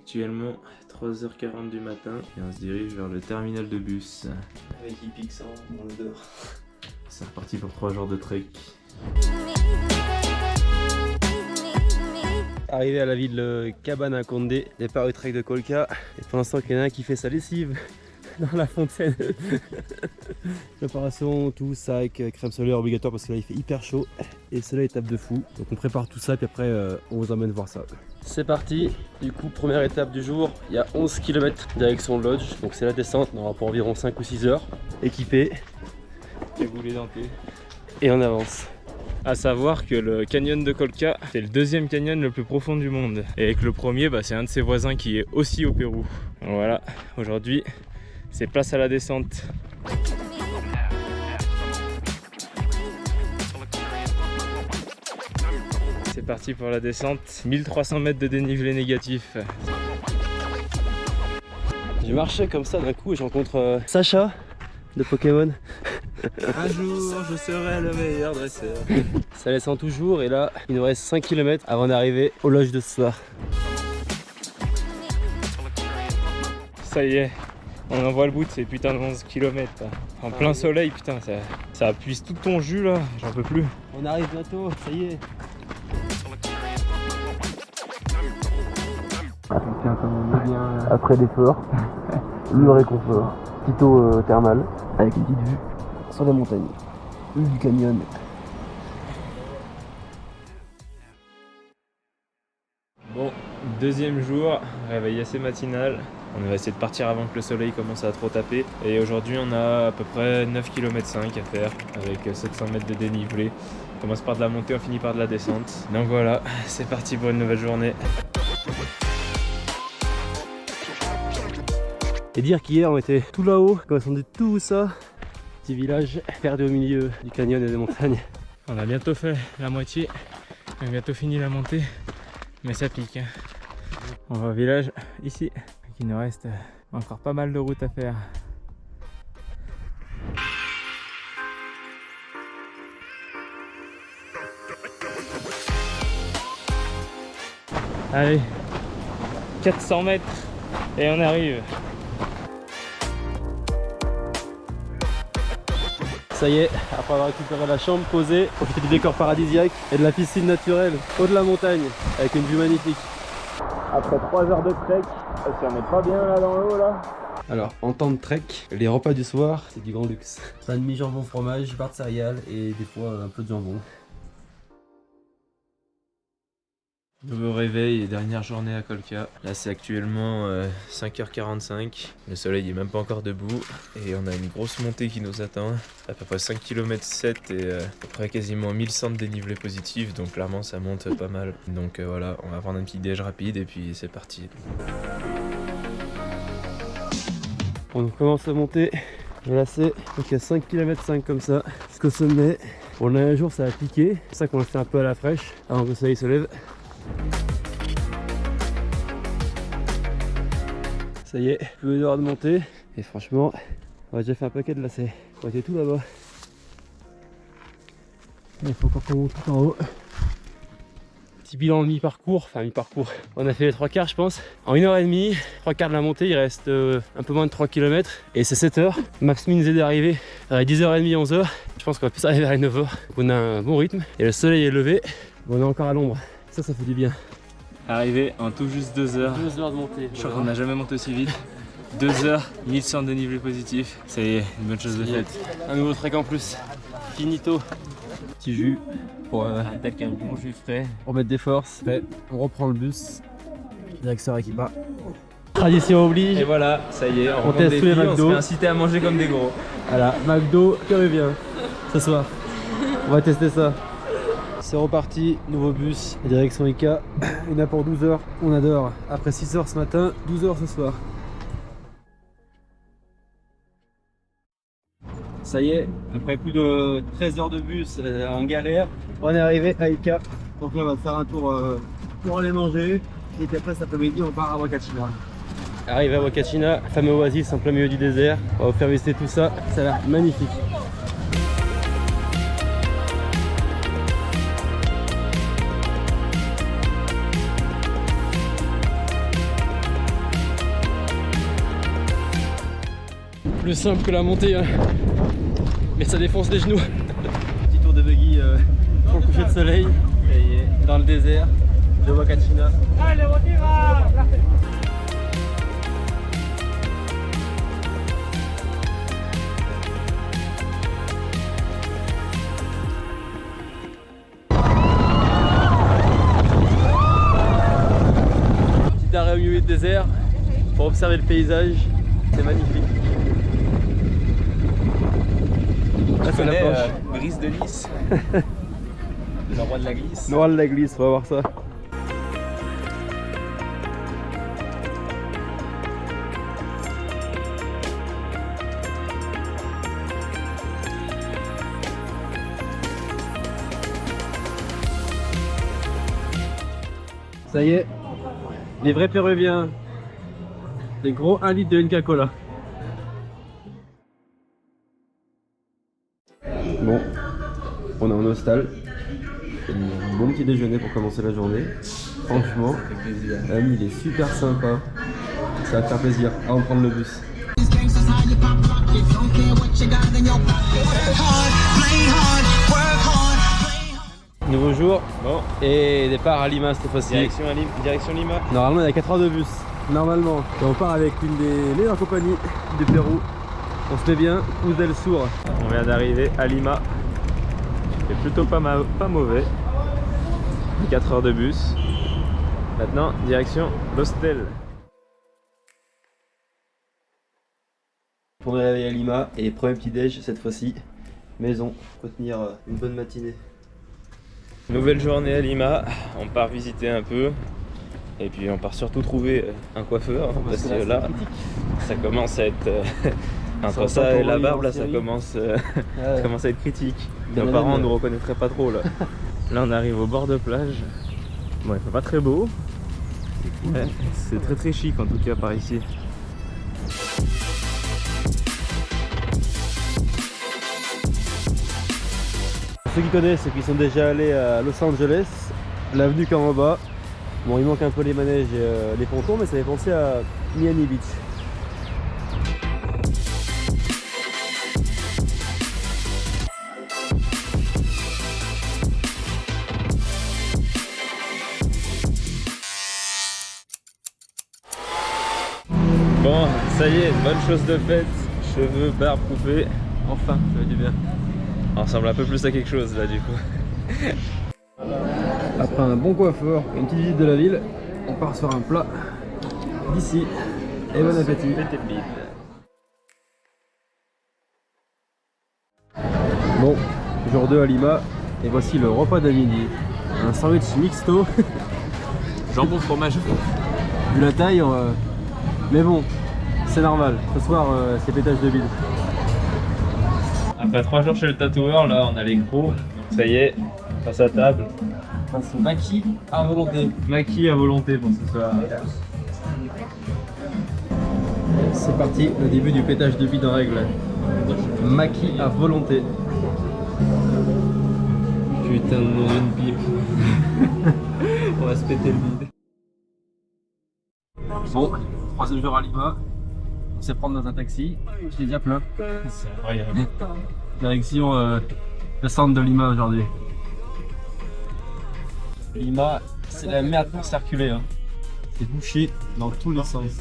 Actuellement 3h40 du matin et on se dirige vers le terminal de bus. Avec Ipix dans l'odeur. C'est reparti pour 3 jours de trek. Arrivé à la ville de Cabana Condé, départ du trek de Colca. Et pour l'instant, il y en a un qui fait sa lessive dans la fontaine. Préparation, tout, sac, crème solaire obligatoire parce que là il fait hyper chaud. Et le soleil tape de fou. Donc on prépare tout ça, puis après on vous emmène voir ça. C'est parti, du coup première étape du jour, il y a 11 km direction Lodge, donc c'est la descente, on aura pour environ 5 ou 6 heures, équipé, Cagoulé denté. et on avance. A savoir que le canyon de Colca, c'est le deuxième canyon le plus profond du monde. Et que le premier, c'est un de ses voisins qui est aussi au Pérou. Donc voilà, aujourd'hui, c'est place à la descente. C'est parti pour la descente, 1300 mètres de dénivelé négatif. Je marchais comme ça d'un coup et je rencontre Sacha de Pokémon. Un jour, je serai le meilleur dresseur. Ça descend toujours et là, il nous reste 5 km avant d'arriver au lodge de ce soir. Ça y est, on en voit le bout de ces putains de 11 km. En plein soleil, putain, ça puise tout ton jus là, j'en peux plus. On arrive bientôt, ça y est. Tiens, comme on est bien. Après l'effort, le réconfort. Petite eau thermale avec une petite vue sur la montagne. Vue du canyon. Bon, deuxième jour, réveil assez matinal. On va essayer de partir avant que le soleil commence à trop taper. Et aujourd'hui, on a à peu près 9,5 km à faire avec 700 mètres de dénivelé. On commence par de la montée, on finit par de la descente. Donc voilà, c'est parti pour une nouvelle journée. Et dire qu'hier on était tout là-haut, quand on descendait tout ça, petit village perdu au milieu du canyon et des montagnes. On a bientôt fait la moitié, on a bientôt fini la montée, mais ça pique. On va au village ici, il nous reste encore pas mal de route à faire. Allez, 400 mètres et on arrive. Ça y est, après avoir récupéré la chambre, posée, profiter du décor paradisiaque et de la piscine naturelle haut de la montagne avec une vue magnifique. Après 3 heures de trek, Si on n'est pas bien là dans l'eau là. alors en temps de trek, les repas du soir, c'est du grand luxe. Pain de mie, jambon, fromage, barre de céréales et des fois un peu de jambon. Nouveau réveil et dernière journée à Colca. Là c'est actuellement 5h45. Le soleil est même pas encore debout. Et on a une grosse montée qui nous attend. À peu près 5 km 7 et à peu près quasiment 1100 de dénivelé positif. Donc clairement ça monte pas mal. Donc voilà, on va prendre un petit déj rapide et puis c'est parti. On commence à monter, glacé, donc il y a 5 km 5 comme ça, jusqu'au sommet. On a un jour ça a piqué, c'est pour ça qu'on le fait un peu à la fraîche avant que le soleil se lève. Ça y est, plus d'heure de monter et franchement, on a déjà fait un paquet de lacets. On était tout là-bas. Il faut encore qu'on monte tout en haut. Petit bilan de mi-parcours, enfin mi-parcours. On a fait les 3 quarts je pense. En 1h30, 3 quarts de la montée, il reste un peu moins de 3 km et c'est 7h. Max Min nous est d'arriver à 10h30, 11h. Je pense qu'on va plus arriver à 9h. On a un bon rythme et le soleil est levé. On est encore à l'ombre. Ça fait du bien. Arrivé en tout juste 2 heures. 2 heures de montée. Je crois qu'on n'a jamais monté aussi vite. 2 heures, 1100 de dénivelé positif. Ça y est, une bonne chose de faite. Un nouveau trek en plus. Finito. Petit jus pour Attaque un bon jus frais. mettre des forces. Fait, on reprend le bus. Direction Arequipa. Tradition oblige. Et voilà, ça y est, On teste tous les on se McDo. fait inciter à manger comme des gros. Voilà, McDo péruvien ce soir. On va tester ça. C'est reparti, nouveau bus, direction Ica. Il y en a pour 12 heures. On adore. Après 6 heures ce matin, 12 heures ce soir. Ça y est, après plus de 13 heures de bus en galère, on est arrivé à Ica. Donc là, on va faire un tour pour aller manger. Et puis après, cet après-midi, on part à Huacachina. Arrivé à Huacachina, fameux oasis en plein milieu du désert. On va vous faire visiter tout ça. Ça a l'air magnifique. plus simple que la montée, hein. Mais ça défonce les genoux. Petit tour de buggy pour le coucher de soleil, dans le désert de Huacachina. Petit arrêt au milieu du désert pour observer le paysage, c'est magnifique. Là c'est la planche. Brise de Nice. Le roi de la glisse. Le roi de la glisse, on va voir ça. Ça y est, les vrais péruviens, les gros 1 litre de Inca Kola. Bon, on est en hostal, un bon petit déjeuner pour commencer la journée. Franchement, l'ami il est super sympa, ça va te faire plaisir avant de prendre le bus. Nouveau jour, bon, et départ à Lima cette fois-ci. Direction Lima. Normalement il y a 4 heures de bus, normalement. Et on part avec une des meilleures compagnies du Pérou. On se met bien, Cruz del Sur. On vient d'arriver à Lima. C'est plutôt pas mauvais. 4 heures de bus. Maintenant, direction l'hostel. Premier réveil à Lima et premier petit déj cette fois-ci. Maison, pour tenir une bonne matinée. Nouvelle journée à Lima. On part visiter un peu. Et puis on part surtout trouver un coiffeur. Parce que là, ça commence à être... entre ça et la barbe, là, ça commence à être critique. Nos parents ne nous reconnaîtraient pas trop là. Là, on arrive au bord de plage. Bon, il fait pas très beau. C'est très très chic en tout cas par ici. Ceux qui connaissent, ceux qui sont déjà allés à Los Angeles, l'avenue qui est en bas. Bon, il manque un peu les manèges et les pontons, mais ça fait penser à Miami Beach. Bon, ça y est, bonne chose de faite. Cheveux, barbe coupée. Enfin, ça va du bien. On ressemble un peu plus à quelque chose là du coup. Après un bon coiffeur, une petite visite de la ville, on part sur un plat d'ici. Et bon appétit. Bon, jour 2 à Lima, et voici le repas de midi. Un sandwich mixto. Jambon fromage. Vu la taille, mais bon, c'est normal. Ce soir, c'est pétage de bide. Après 3 jours chez le tatoueur, là on a les gros. Donc ça y est, on passe à table. C'est maquis à volonté. Maquis à volonté pour ce soir. C'est parti, le début du pétage de bide en règle. Maquis à volonté. Putain de nom d'une pipe. On va se péter le bide. Bon, 3e jour à Lima. On sait prendre dans un taxi. J'ai déjà plein. C'est incroyable. Direction le centre de Lima aujourd'hui. Lima, c'est la merde pour circuler. Hein. C'est bouché dans tous les sens.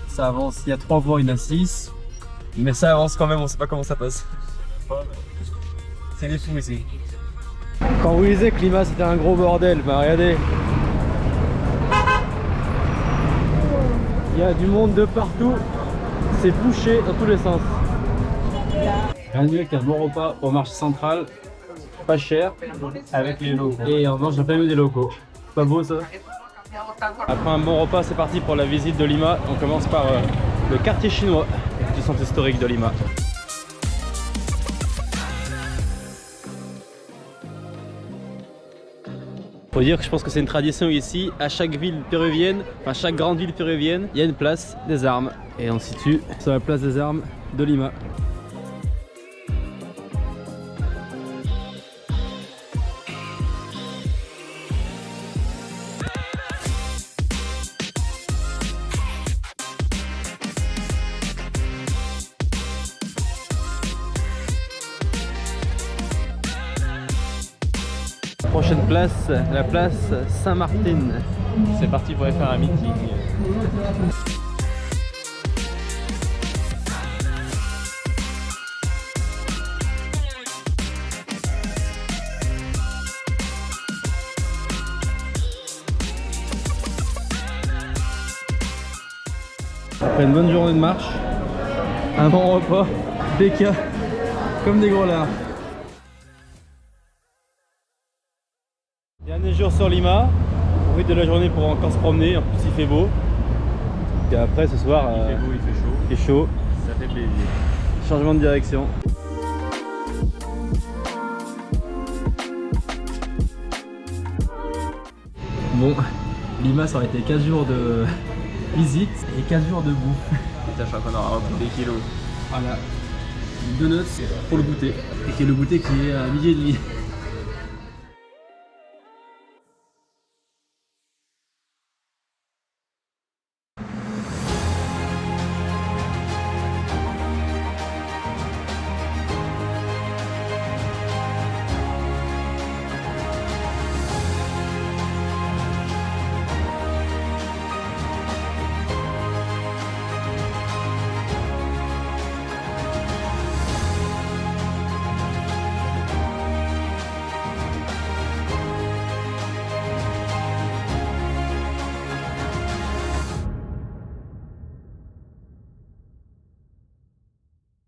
Ça avance, il y a 3 voies, il y en a 6. Mais ça avance quand même, on sait pas comment ça passe. C'est des fous ici. Quand vous disiez que Lima c'était un gros bordel, bah regardez. Il y a du monde de partout. C'est bouché dans tous les sens. Rien de mieux qu'un bon repas au marché central. Pas cher, avec les locaux. Et on mange plein des locaux. Pas beau ça? Après un bon repas, c'est parti pour la visite de Lima. On commence par le quartier chinois, du centre historique de Lima. Faut dire que je pense que c'est une tradition ici, à chaque ville péruvienne, enfin chaque grande ville péruvienne, il y a une place des armes. Et on se situe sur la place des armes de Lima. Prochaine place, la place Saint-Martin. C'est parti pour aller faire un meeting. Après une bonne journée de marche, un bon repas, PK comme des gros lards. Dernier jour sur Lima, on profite de la journée pour encore se promener, en plus il fait beau. Et après ce soir, Il fait beau, il fait chaud. il fait chaud, Ça fait plaisir. changement de direction. Bon, Lima ça aurait été 15 jours de visite et 15 jours de bouffe. Putain, je crois qu'on aura repris des kilos. Voilà, 2 notes pour le goûter. Et qui est le goûter qui est à midi et demi.